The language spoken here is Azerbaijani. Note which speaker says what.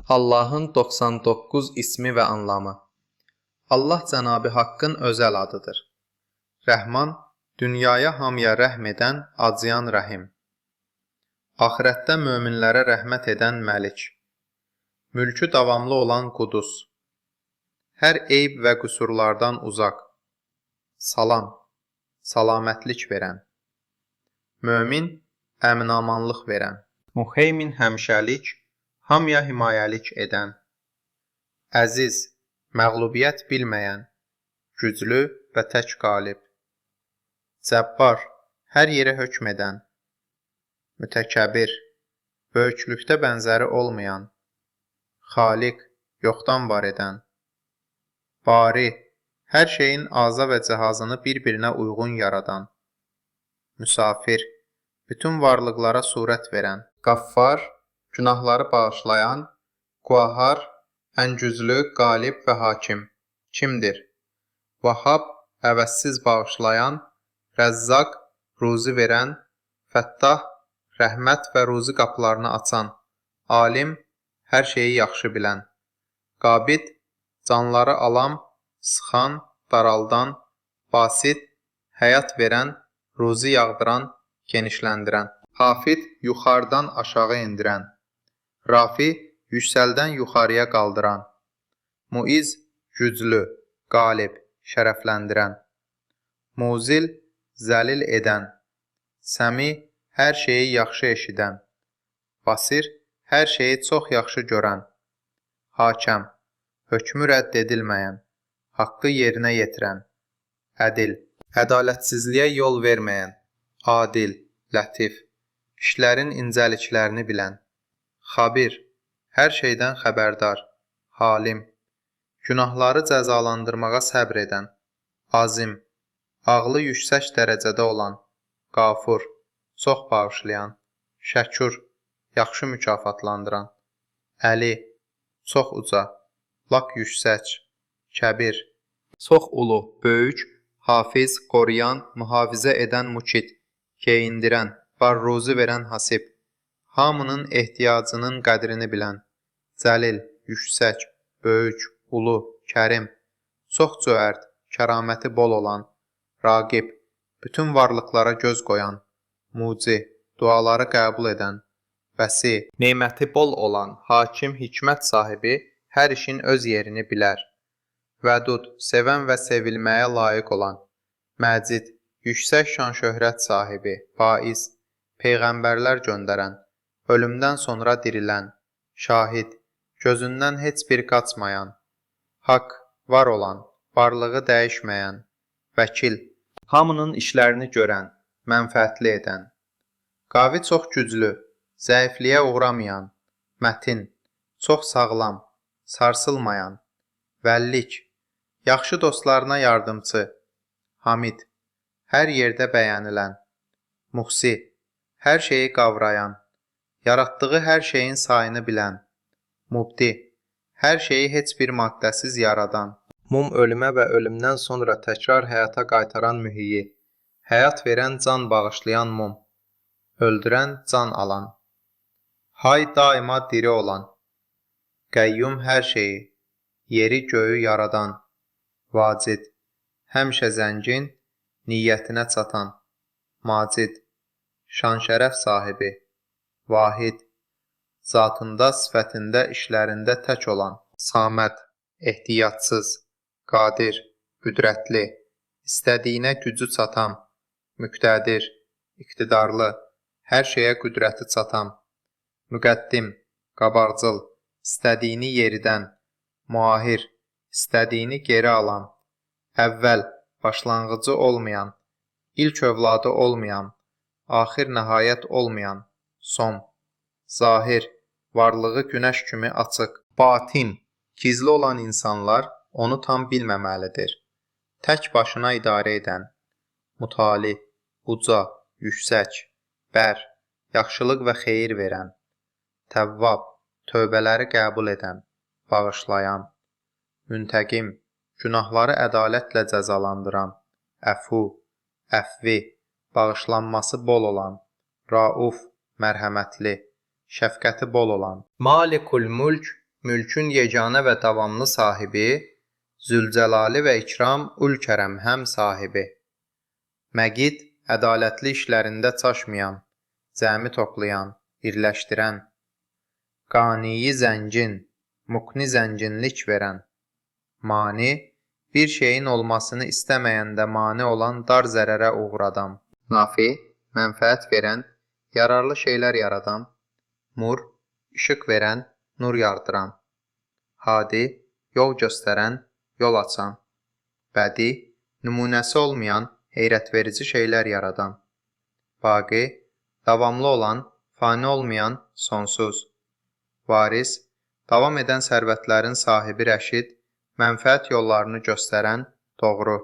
Speaker 1: Allahın 99 ismi və anlamı. Allah Cənab-ı Haqqın özəl adıdır. Rəhman, dünyaya hamıya rəhm edən, acıyan rəhim. Axirətdə möminlərə rəhmət edən Məlik. Mülkü davamlı olan Qudus. Hər eyb və qüsurlardan uzaq. Salam, salamətlik verən. Mömin, əmin-amanlıq verən. Muheymin həmişəlik, hamıya himayəlik edən. Əziz, məğlubiyyət bilməyən, güclü və tək qalib. Cəbbar, hər yerə hökm edən. Mütəkəbbir, böyüklükdə bənzəri olmayan. Xaliq, yoxdan var edən. Bari, hər şeyin aza və cihazını bir-birinə uyğun yaradan. Müsafir, bütün varlıqlara surət verən. Qaffar, günahları bağışlayan. Qahhar, ən güclü, qalib və hakim. Kimdir? Vahhab, əvəzsiz bağışlayan. Rəzzaq, ruzi verən. Fəttah, rəhmət və ruzi qapılarını açan. Alim, hər şeyi yaxşı bilən. Qabid, canları alan, sıxan, daraldan. Basit, həyat verən, ruzi yağdıran, genişləndirən. Hafid, yuxarıdan aşağı endirən. Rafi, yüksəldən yuxarıya qaldıran. Muiz, güclü, qalib, şərəfləndirən. Muzil, zəlil edən. Səmi, hər şeyi yaxşı eşidən. Basir, hər şeyi çox yaxşı görən. Hakəm, hökmü rədd edilməyən, haqqı yerinə yetirən. Ədil, ədalətsizliyə yol verməyən. Adil, lətif, işlərin incəliklərini bilən. Xabir, hər şeydən xəbərdar. Halim, günahları cəzalandırmağa səbr edən. Azim, ağlı yüksək dərəcədə olan. Qafur, çox bağışlayan. Şəkur, yaxşı mükafatlandıran. Əli, çox uca, lap yüksək. Kəbir, çox ulu, böyük. Hafiz, qoruyan, mühafizə edən mukit. Geyindirən, var ruzi verən hasib. Hamının ehtiyacının qədrini bilən. Cəlil, yüksək, böyük, ulu, kərim. Çox cöhərt, kəraməti bol olan. Raqib, bütün varlıqlara göz qoyan. Muci, duaları qəbul edən. Vəsi, neməti bol olan, hakim, hikmət sahibi, hər işin öz yerini bilər. Vədud, sevən və sevilməyə layiq olan. Məcid, yüksək şan-şöhrət sahibi, baiz, peyğəmbərlər göndərən, ölümdən sonra dirilən, şahid, gözündən heç bir qaçmayan, haqq, var olan, varlığı dəyişməyən, vəkil, hamının işlərini görən, mənfəətli edən, qavi çox güclü, zəifliyə uğramayan, mətin, çox sağlam, sarsılmayan, vəllik, yaxşı dostlarına yardımçı, hamid, hər yerdə bəyənilən, muhsi, hər şeyi qavrayan, yaratdığı hər şeyin sayını bilən, mubdi, hər şeyi heç bir maddəsiz yaradan, mum ölümə və ölümdən sonra təkrar həyata qaytaran mühiyyi, həyat verən, can bağışlayan mum, öldürən, can alan, hay daima diri olan, qəyyum hər şeyi, yeri göyü yaradan, vacid, həmişə zəngin, niyyətinə çatan, macid, şan-şərəf sahibi, vahid, zatında, sifətində, işlərində tək olan, saməd, ehtiyatsız, qadir, qüdrətli, istədiyinə gücü çatan, müqtədir, iqtidarlı, hər şeyə qüdrəti çatan, müqəddim, qabaqcıl, istədiyini yeridən, muahir, istədiyini geri alan, əvvəl, başlanğıcı olmayan, ilk övladı olmayan, axir nəhayət olmayan, son, zahir, varlığı günəş kimi açıq, batin, gizli olan insanlar onu tam bilməməlidir, tək başına idarə edən, mutali, uca, yüksək, bər, yaxşılıq və xeyir verən, təvvab, tövbələri qəbul edən, bağışlayan, müntəqim, günahları ədalətlə cəzalandıran, əfu, əfvi, bağışlanması bol olan, rauf, mərhəmətli, şəfqəti bol olan, Malikul Mulk, mülkün yeganə və davamlı sahibi, Zülcəlali və İkram Ül-Kərəm həm sahibi. Məgid, ədalətli işlərində çaşmayan, cəmi toplayan, birləşdirən. Qaniyi zəngin, muqni zənginlik verən. Mani, bir şeyin olmasını istəməyəndə mane olan dar zərərə uğradan. Nafi, mənfəət verən, yararlı şeylər yaradan. Mur, işıq verən, nur yardıran. Hadi, yol göstərən, yol açan. Bədi, nümunəsi olmayan, heyrətverici şeylər yaradan. Baqi, davamlı olan, fani olmayan, sonsuz. Varis, davam edən sərvətlərin sahibi Rəşid, mənfəət yollarını göstərən, doğru.